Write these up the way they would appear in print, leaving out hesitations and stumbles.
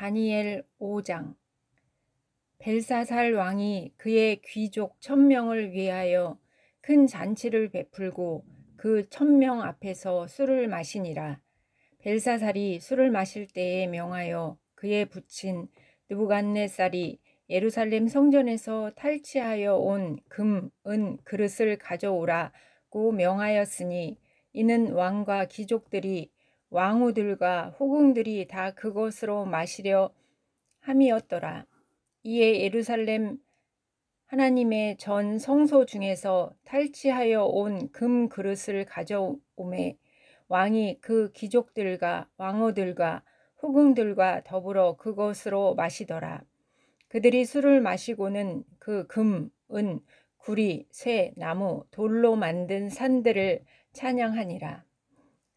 다니엘 5장. 벨사살 왕이 그의 귀족 1000명을 위하여 큰 잔치를 베풀고 그 1000명 앞에서 술을 마시니라. 벨사살이 술을 마실 때에 명하여 그의 부친 느부갓네살이 예루살렘 성전에서 탈취하여 온 금, 은 그릇을 가져오라고 명하였으니 이는 왕과 귀족들이 왕후들과 호궁들이 다 그것으로 마시려 함이었더라. 이에 예루살렘 하나님의 전 성소 중에서 탈취하여 온 금 그릇을 가져오매 왕이 그 귀족들과 왕후들과 후궁들과 더불어 그것으로 마시더라. 그들이 술을 마시고는 그 금, 은, 구리, 쇠, 나무, 돌로 만든 산들을 찬양하니라.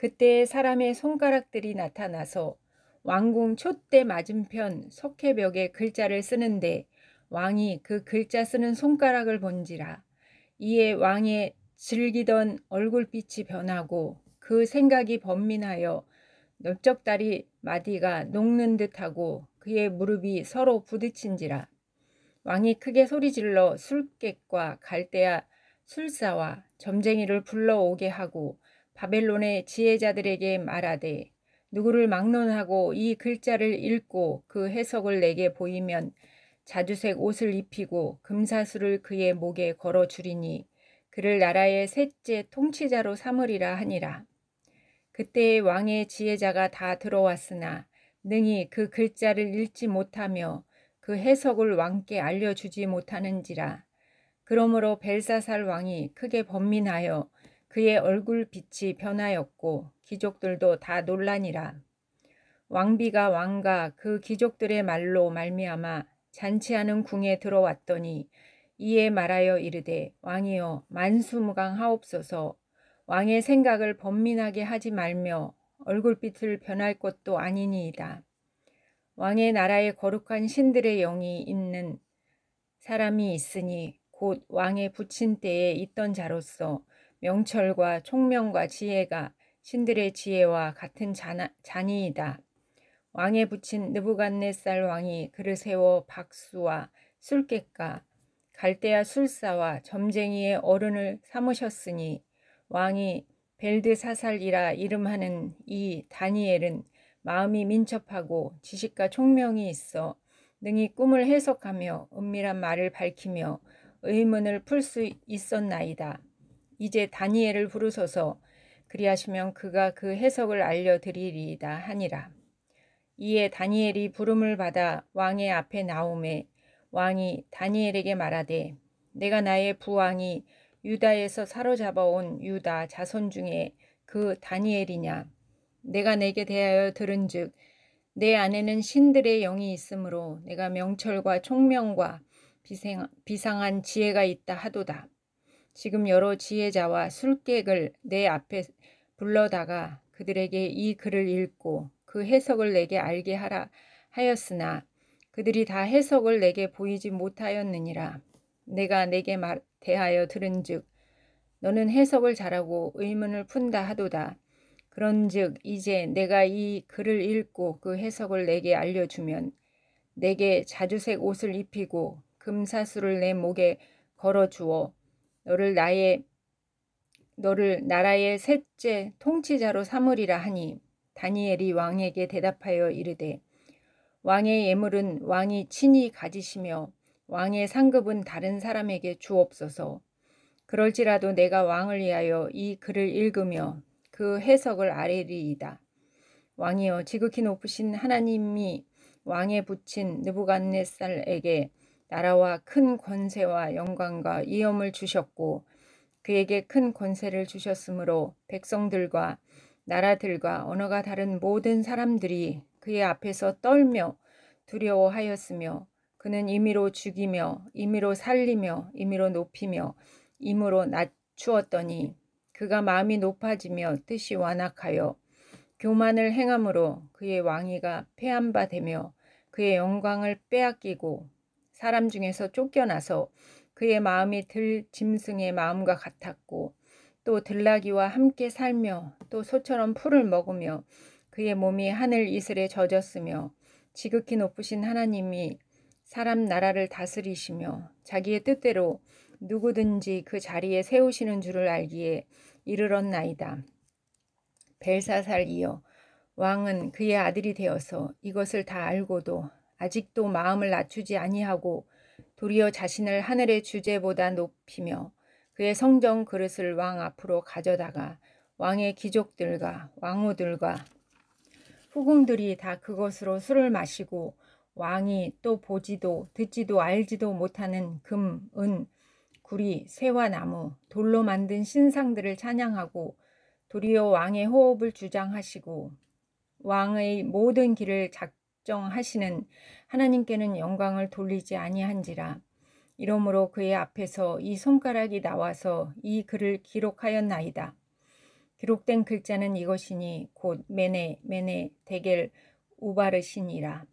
그때에 사람의 손가락들이 나타나서 왕궁 촛대 맞은편 석회벽에 글자를 쓰는데 왕이 그 글자 쓰는 손가락을 본지라. 이에 왕의 즐기던 얼굴빛이 변하고 그 생각이 번민하여 넓적다리 마디가 녹는 듯하고 그의 무릎이 서로 부딪힌지라. 왕이 크게 소리질러 술객과 갈대아 술사와 점쟁이를 불러오게 하고 바벨론의 지혜자들에게 말하되 누구를 막론하고 이 글자를 읽고 그 해석을 내게 보이면 자주색 옷을 입히고 금사슬을 그의 목에 걸어 주리니 그를 나라의 셋째 통치자로 삼으리라 하니라. 그때에 왕의 지혜자가 다 들어왔으나 능히 그 글자를 읽지 못하며 그 해석을 왕께 알려주지 못하는지라. 그러므로 벨사살 왕이 크게 번민하여 그의 얼굴빛이 변하였고 귀족들도 다 놀라니라. 왕비가 왕과 그 귀족들의 말로 말미암아 잔치하는 궁에 들어왔더니 이에 말하여 이르되 왕이여 만수무강하옵소서. 왕의 생각을 번민하게 하지 말며 얼굴빛을 변할 것도 아니니이다. 왕의 나라에 거룩한 신들의 영이 있는 사람이 있으니 곧 왕의 부친 때에 있던 자로서 명철과 총명과 지혜가 신들의 지혜와 같은 자니이다. 왕의 부친 느부갓네살 왕이 그를 세워 박수와 술객과 갈대아 술사와 점쟁이의 어른을 삼으셨으니 왕이 벨드사살이라 이름하는 이 다니엘은 마음이 민첩하고 지식과 총명이 있어 능히 꿈을 해석하며 은밀한 말을 밝히며 의문을 풀 수 있었나이다. 이제 다니엘을 부르소서. 그리하시면 그가 그 해석을 알려드리리이다 하니라. 이에 다니엘이 부름을 받아 왕의 앞에 나오매 왕이 다니엘에게 말하되 내가 나의 부왕이 유다에서 사로잡아온 유다 자손 중에 그 다니엘이냐. 내가 내게 대하여 들은즉 내 안에는 신들의 영이 있으므로 내가 명철과 총명과 비상한 지혜가 있다 하도다. 지금 여러 지혜자와 술객을 내 앞에 불러다가 그들에게 이 글을 읽고 그 해석을 내게 알게 하라 하였으나 그들이 다 해석을 내게 보이지 못하였느니라. 내가 내게 대하여 들은즉 너는 해석을 잘하고 의문을 푼다 하도다. 그런즉 이제 내가 이 글을 읽고 그 해석을 내게 알려주면 내게 자주색 옷을 입히고 금사슬을 내 목에 걸어주어 너를 나라의 셋째 통치자로 삼으리라 하니 다니엘이 왕에게 대답하여 이르되 왕의 예물은 왕이 친히 가지시며 왕의 상급은 다른 사람에게 주옵소서. 그럴지라도 내가 왕을 위하여 이 글을 읽으며 그 해석을 아뢰리이다. 왕이여 지극히 높으신 하나님이 왕의 부친 느부갓네살에게 나라와 큰 권세와 영광과 위엄을 주셨고 그에게 큰 권세를 주셨으므로 백성들과 나라들과 언어가 다른 모든 사람들이 그의 앞에서 떨며 두려워하였으며 그는 임의로 죽이며 임의로 살리며 임의로 높이며 임으로 낮추었더니 그가 마음이 높아지며 뜻이 완악하여 교만을 행함으로 그의 왕위가 패한 바 되며 그의 영광을 빼앗기고 사람 중에서 쫓겨나서 그의 마음이 들 짐승의 마음과 같았고 또 들나귀와 함께 살며 또 소처럼 풀을 먹으며 그의 몸이 하늘 이슬에 젖었으며 지극히 높으신 하나님이 사람 나라를 다스리시며 자기의 뜻대로 누구든지 그 자리에 세우시는 줄을 알기에 이르렀나이다. 벨사살이여, 왕은 그의 아들이 되어서 이것을 다 알고도 아직도 마음을 낮추지 아니하고 도리어 자신을 하늘의 주제보다 높이며 그의 성정 그릇을 왕 앞으로 가져다가 왕의 귀족들과 왕후들과 후궁들이 다 그것으로 술을 마시고 왕이 또 보지도 듣지도 알지도 못하는 금, 은, 구리, 새와 나무, 돌로 만든 신상들을 찬양하고 도리어 왕의 호흡을 주장하시고 왕의 모든 길을 작정하시는 하나님께는 영광을 돌리지 아니한지라. 이러므로 그의 앞에서 이 손가락이 나와서 이 글을 기록하였나이다. 기록된 글자는 이것이니 곧 메네, 메네, 데겔, 우바르시니라.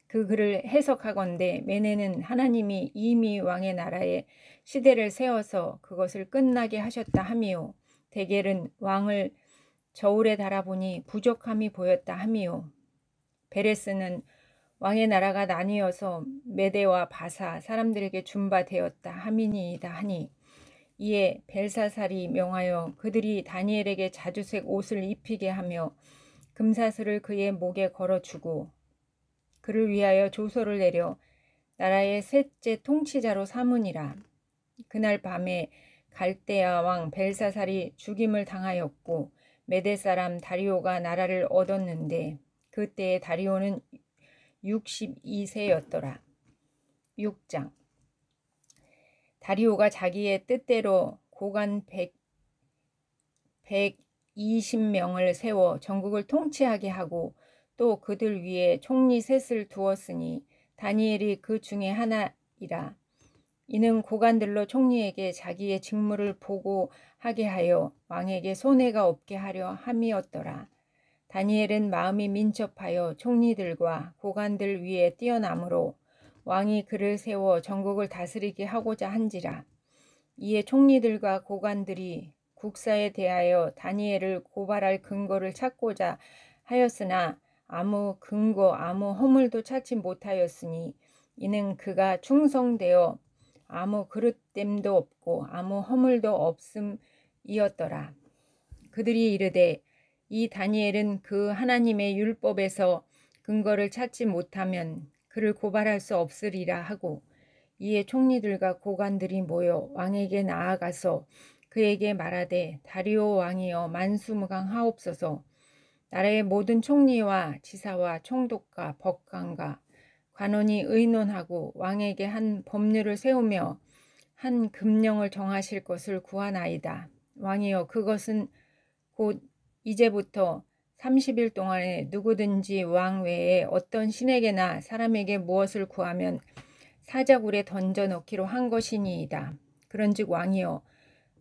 그 글을 해석하건대 메네는 하나님이 이미 왕의 나라에 시대를 세워서 그것을 끝나게 하셨다 함이요. 데겔은 왕을 저울에 달아보니 부족함이 보였다 함이요. 베레스는 왕의 나라가 나뉘어서 메대와 바사 사람들에게 준바되었다 함이니이다 하니, 이에 벨사살이 명하여 그들이 다니엘에게 자주색 옷을 입히게 하며 금사슬을 그의 목에 걸어주고 그를 위하여 조서를 내려 나라의 셋째 통치자로 삼으니라. 그날 밤에 갈대아 왕 벨사살이 죽임을 당하였고 메대 사람 다리오가 나라를 얻었는데 그때의 다리오는 62세였더라. 6장. 다리오가 자기의 뜻대로 고관 120명을 세워 전국을 통치하게 하고 또 그들 위에 총리 셋을 두었으니 다니엘이 그 중에 하나이라. 이는 고관들로 총리에게 자기의 직무를 보고하게 하여 왕에게 손해가 없게 하려 함이었더라. 다니엘은 마음이 민첩하여 총리들과 고관들 위에 뛰어나므로 왕이 그를 세워 전국을 다스리게 하고자 한지라. 이에 총리들과 고관들이 국사에 대하여 다니엘을 고발할 근거를 찾고자 하였으나 아무 근거 아무 허물도 찾지 못하였으니 이는 그가 충성되어 아무 그릇됨도 없고 아무 허물도 없음이었더라. 그들이 이르되 이 다니엘은 그 하나님의 율법에서 근거를 찾지 못하면 그를 고발할 수 없으리라 하고, 이에 총리들과 고관들이 모여 왕에게 나아가서 그에게 말하되 다리오 왕이여 만수무강하옵소서. 나라의 모든 총리와 지사와 총독과 법관과 관원이 의논하고 왕에게 한 법률을 세우며 한 금령을 정하실 것을 구하나이다. 왕이여 그것은 곧 이제부터 30일 동안에 누구든지 왕 외에 어떤 신에게나 사람에게 무엇을 구하면 사자굴에 던져 넣기로 한 것이니이다. 그런즉 왕이여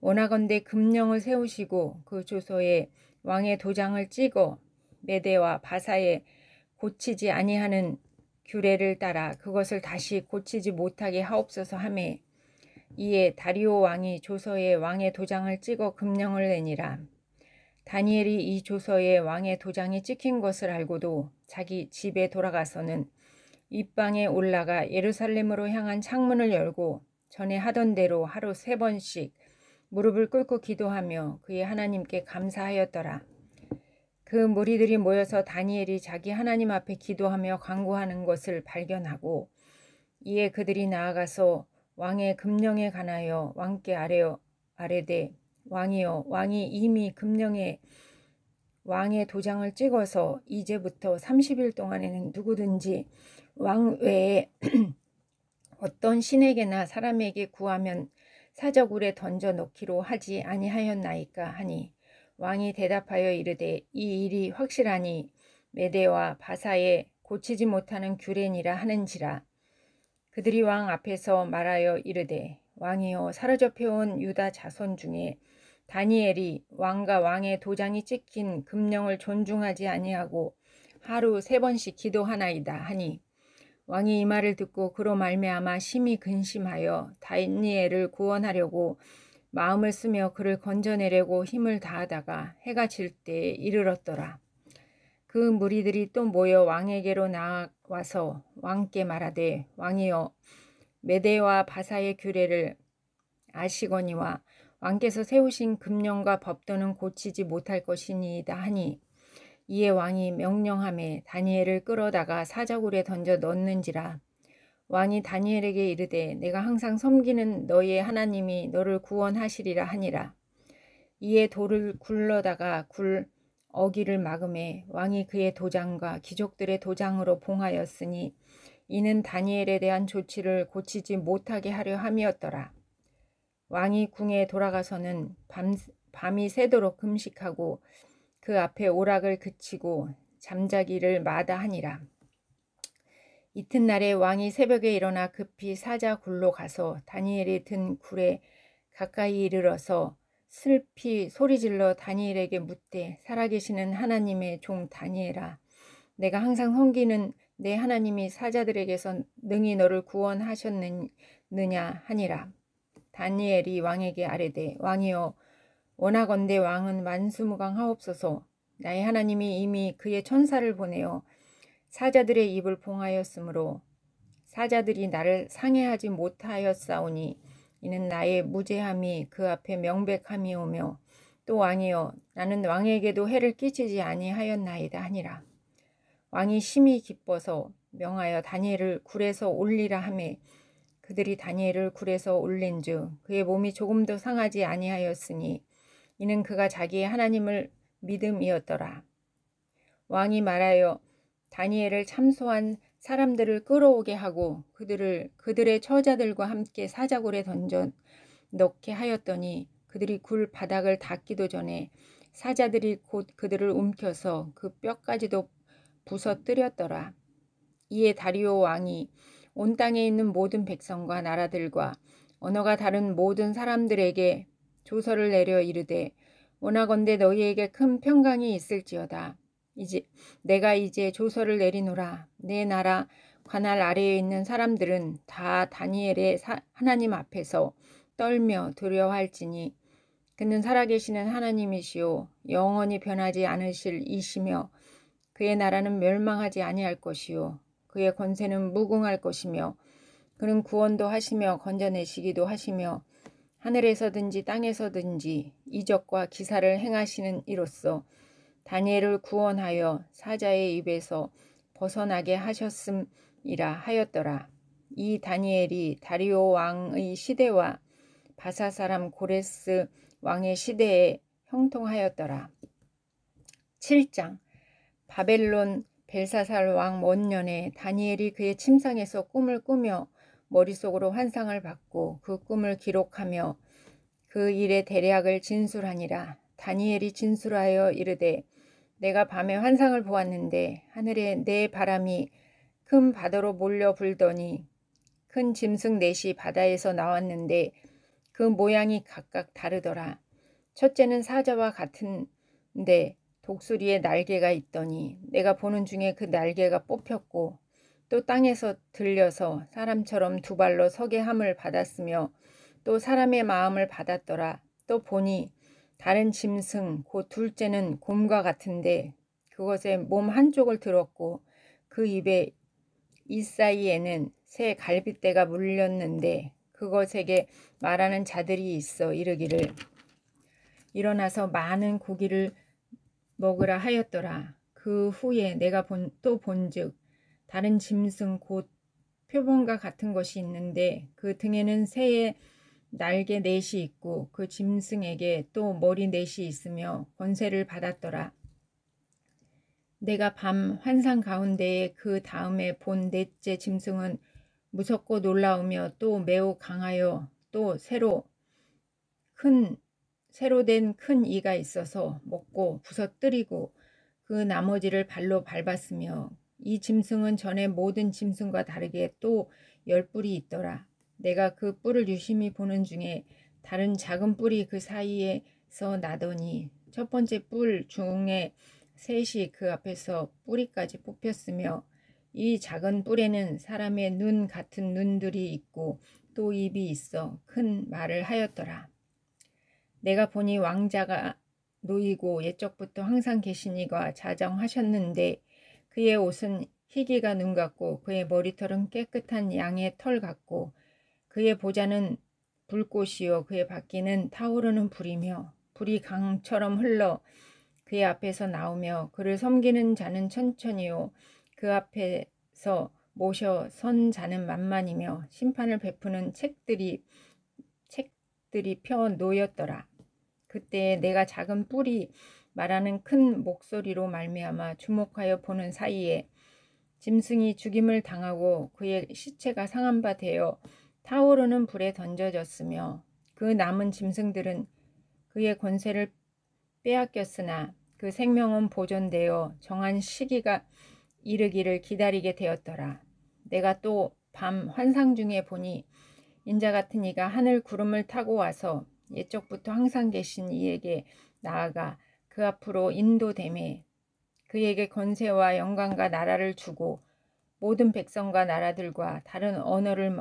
원하건대 금령을 세우시고 그 조서에 왕의 도장을 찍어 메대와 바사에 고치지 아니하는 규례를 따라 그것을 다시 고치지 못하게 하옵소서 하매, 이에 다리오 왕이 조서에 왕의 도장을 찍어 금령을 내니라. 다니엘이 이 조서에 왕의 도장이 찍힌 것을 알고도 자기 집에 돌아가서는 윗방에 올라가 예루살렘으로 향한 창문을 열고 전에 하던 대로 하루 3번씩 무릎을 꿇고 기도하며 그의 하나님께 감사하였더라. 그 무리들이 모여서 다니엘이 자기 하나님 앞에 기도하며 간구하는 것을 발견하고, 이에 그들이 나아가서 왕의 금령에 관하여 왕께 아뢰되 왕이여 왕이 이미 금령에 왕의 도장을 찍어서 이제부터 30일 동안에는 누구든지 왕 외에 어떤 신에게나 사람에게 구하면 사자굴에 던져 넣기로 하지 아니하였나이까 하니, 왕이 대답하여 이르되 이 일이 확실하니 메대와 바사에 고치지 못하는 규례니라 하는지라. 그들이 왕 앞에서 말하여 이르되 왕이여 사로잡혀온 유다 자손 중에 다니엘이 왕과 왕의 도장이 찍힌 금령을 존중하지 아니하고 하루 3번씩 기도하나이다 하니, 왕이 이 말을 듣고 그로 말미암아 심히 근심하여 다니엘을 구원하려고 마음을 쓰며 그를 건져내려고 힘을 다하다가 해가 질 때에 이르렀더라. 그 무리들이 또 모여 왕에게로 와서 왕께 말하되 왕이여 메대와 바사의 규례를 아시거니와 왕께서 세우신 금령과 법도는 고치지 못할 것이니이다 하니 이에 왕이 명령하매 다니엘을 끌어다가 사자굴에 던져 넣는지라. 왕이 다니엘에게 이르되 내가 항상 섬기는 너희의 하나님이 너를 구원하시리라 하니라. 이에 돌을 굴러다가 굴 어기를 막음에 왕이 그의 도장과 귀족들의 도장으로 봉하였으니 이는 다니엘에 대한 조치를 고치지 못하게 하려 함이었더라. 왕이 궁에 돌아가서는 밤이 새도록 금식하고 그 앞에 오락을 그치고 잠자기를 마다하니라. 이튿날에 왕이 새벽에 일어나 급히 사자굴로 가서 다니엘이 든 굴에 가까이 이르러서 슬피 소리질러 다니엘에게 묻되 살아계시는 하나님의 종 다니엘아 내가 항상 섬기는 내 하나님이 사자들에게서 능히 너를 구원하셨느냐 하니라. 다니엘이 왕에게 아뢰되 왕이여 원하건대 왕은 만수무강하옵소서. 나의 하나님이 이미 그의 천사를 보내어 사자들의 입을 봉하였으므로 사자들이 나를 상해하지 못하였사오니 이는 나의 무죄함이 그 앞에 명백함이오며 또 왕이여 나는 왕에게도 해를 끼치지 아니하였나이다 하니라. 왕이 심히 기뻐서 명하여 다니엘을 굴에서 올리라 하매 그들이 다니엘을 굴에서 올린즉 그의 몸이 조금도 상하지 아니하였으니 이는 그가 자기의 하나님을 믿음이었더라. 왕이 말하여 다니엘을 참소한 사람들을 끌어오게 하고 그들의 처자들과 함께 사자굴에 던져 넣게 하였더니 그들이 굴 바닥을 닿기도 전에 사자들이 곧 그들을 움켜서 그 뼈까지도 부서뜨렸더라. 이에 다리오 왕이 온 땅에 있는 모든 백성과 나라들과 언어가 다른 모든 사람들에게 조서를 내려 이르되 원하건대 너희에게 큰 평강이 있을지어다. 내가 이제 조서를 내리노라. 내 나라 관할 아래에 있는 사람들은 다 다니엘의 하나님 앞에서 떨며 두려워할지니 그는 살아계시는 하나님이시요 영원히 변하지 않으실 이시며 그의 나라는 멸망하지 아니할 것이요 그의 권세는 무궁할 것이며 그는 구원도 하시며 건져내시기도 하시며 하늘에서든지 땅에서든지 이적과 기사를 행하시는 이로써 다니엘을 구원하여 사자의 입에서 벗어나게 하셨음이라 하였더라. 이 다니엘이 다리오 왕의 시대와 바사 사람 고레스 왕의 시대에 형통하였더라. 7장 바벨론 벨사살 왕 원년에 다니엘이 그의 침상에서 꿈을 꾸며 머릿속으로 환상을 받고 그 꿈을 기록하며 그 일의 대략을 진술하니라. 다니엘이 진술하여 이르되 내가 밤에 환상을 보았는데 하늘에 네 바람이 큰 바다로 몰려 불더니 큰 짐승 넷이 바다에서 나왔는데 그 모양이 각각 다르더라. 첫째는 사자와 같은데 독수리의 날개가 있더니 내가 보는 중에 그 날개가 뽑혔고 또 땅에서 들려서 사람처럼 두 발로 서게 함을 받았으며 또 사람의 마음을 받았더라. 또 보니 다른 짐승 곧 둘째는 곰과 같은데 그것의 몸 한쪽을 들었고 그 입에 이사이에는 새 갈빗대가 물렸는데 그것에게 말하는 자들이 있어 이르기를 일어나서 많은 고기를 먹으라 하였더라. 그 후에 내가 또 본즉 다른 짐승 곧 표범과 같은 것이 있는데 그 등에는 새의 날개 넷이 있고 그 짐승에게 또 머리 넷이 있으며 권세를 받았더라. 내가 밤 환상 가운데에 그 다음에 본 넷째 짐승은 무섭고 놀라우며 또 매우 강하여 또 새로 된 큰 이가 있어서 먹고 부서뜨리고 그 나머지를 발로 밟았으며 이 짐승은 전에 모든 짐승과 다르게 또 10뿔이 있더라. 내가 그 뿔을 유심히 보는 중에 다른 작은 뿔이 그 사이에서 나더니 첫 번째 뿔 중에 셋이 그 앞에서 뿌리까지 뽑혔으며 이 작은 뿔에는 사람의 눈 같은 눈들이 있고 또 입이 있어 큰 말을 하였더라. 내가 보니 왕자가 놓이고 옛적부터 항상 계신 이가 자정하셨는데 그의 옷은 희기가 눈 같고 그의 머리털은 깨끗한 양의 털 같고 그의 보좌는 불꽃이요 그의 바퀴는 타오르는 불이며 불이 강처럼 흘러 그의 앞에서 나오며 그를 섬기는 자는 천천히요 그 앞에서 모셔 선 자는 만만이며 심판을 베푸는 책들이 펴 놓였더라. 그때 내가 작은 뿔이 말하는 큰 목소리로 말미암아 주목하여 보는 사이에 짐승이 죽임을 당하고 그의 시체가 상한 바 되어 타오르는 불에 던져졌으며 그 남은 짐승들은 그의 권세를 빼앗겼으나 그 생명은 보존되어 정한 시기가 이르기를 기다리게 되었더라. 내가 또 밤 환상 중에 보니 인자 같은 이가 하늘 구름을 타고 와서 옛적부터 항상 계신 이에게 나아가 그 앞으로 인도되매 그에게 권세와 영광과 나라를 주고 모든 백성과 나라들과 다른 언어를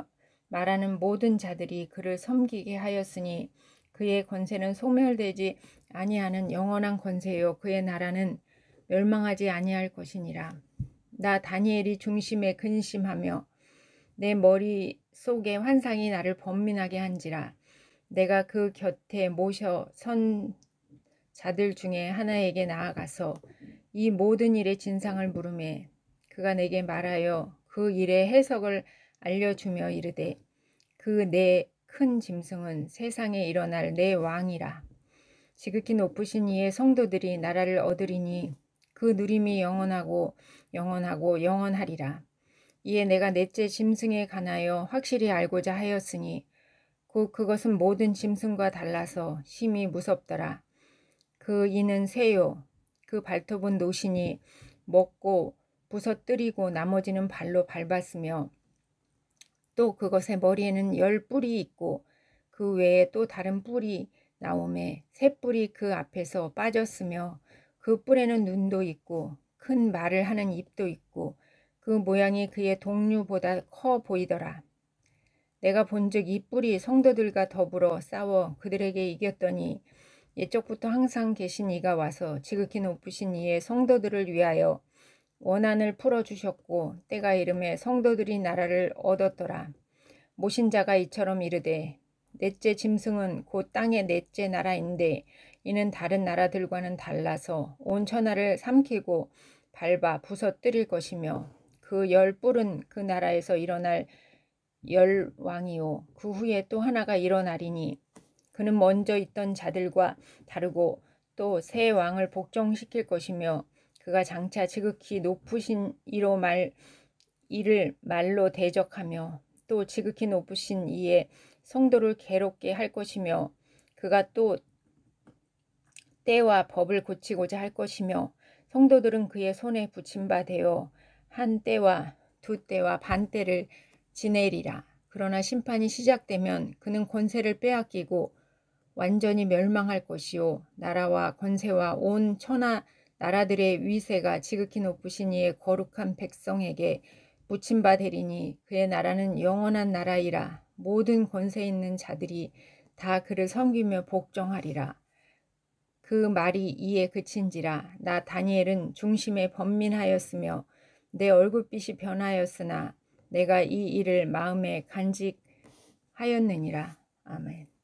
말하는 모든 자들이 그를 섬기게 하였으니 그의 권세는 소멸되지 아니하는 영원한 권세요 그의 나라는 멸망하지 아니할 것이니라. 나 다니엘이 중심에 근심하며 내 머릿속에 환상이 나를 번민하게 한지라. 내가 그 곁에 모셔 선 자들 중에 하나에게 나아가서 이 모든 일의 진상을 물으매 그가 내게 말하여 그 일의 해석을 알려주며 이르되 그 내 큰 짐승은 세상에 일어날 내 왕이라. 지극히 높으신 이의 성도들이 나라를 얻으리니 그 누림이 영원하고 영원하고 영원하리라. 이에 내가 넷째 짐승에 관하여 확실히 알고자 하였으니 곧 그것은 모든 짐승과 달라서 심히 무섭더라. 그 이는 새요 그 발톱은 노시니 먹고 부서뜨리고 나머지는 발로 밟았으며 또 그것의 머리에는 10뿔이 있고 그 외에 또 다른 뿔이 나오매 새 뿔이 그 앞에서 빠졌으며 그 뿔에는 눈도 있고 큰 말을 하는 입도 있고 그 모양이 그의 동류보다 커 보이더라. 내가 본즉 이 뿔이 성도들과 더불어 싸워 그들에게 이겼더니 옛적부터 항상 계신 이가 와서 지극히 높으신 이의 성도들을 위하여 원한을 풀어주셨고 때가 이름에 성도들이 나라를 얻었더라. 모신 자가 이처럼 이르되 넷째 짐승은 곧 땅의 넷째 나라인데 이는 다른 나라들과는 달라서 온 천하를 삼키고 밟아 부서뜨릴 것이며 그 10뿔은 그 나라에서 일어날 10왕이요 그 후에 또 하나가 일어나리니 그는 먼저 있던 자들과 다르고 또 새 왕을 복종시킬 것이며 그가 장차 지극히 높으신 이를 말로 대적하며 또 지극히 높으신 이의 성도를 괴롭게 할 것이며 그가 또 때와 법을 고치고자 할 것이며 성도들은 그의 손에 붙임 바 되어 한 때와 두 때와 반 때를 지내리라. 그러나 심판이 시작되면 그는 권세를 빼앗기고 완전히 멸망할 것이요 나라와 권세와 온 천하 나라들의 위세가 지극히 높으신 이의 거룩한 백성에게 붙임 바 되리니 그의 나라는 영원한 나라이라. 모든 권세 있는 자들이 다 그를 섬기며 복종하리라. 그 말이 이에 그친지라. 나 다니엘은 중심에 번민하였으며 내 얼굴빛이 변하였으나 내가 이 일을 마음에 간직하였느니라. 아멘.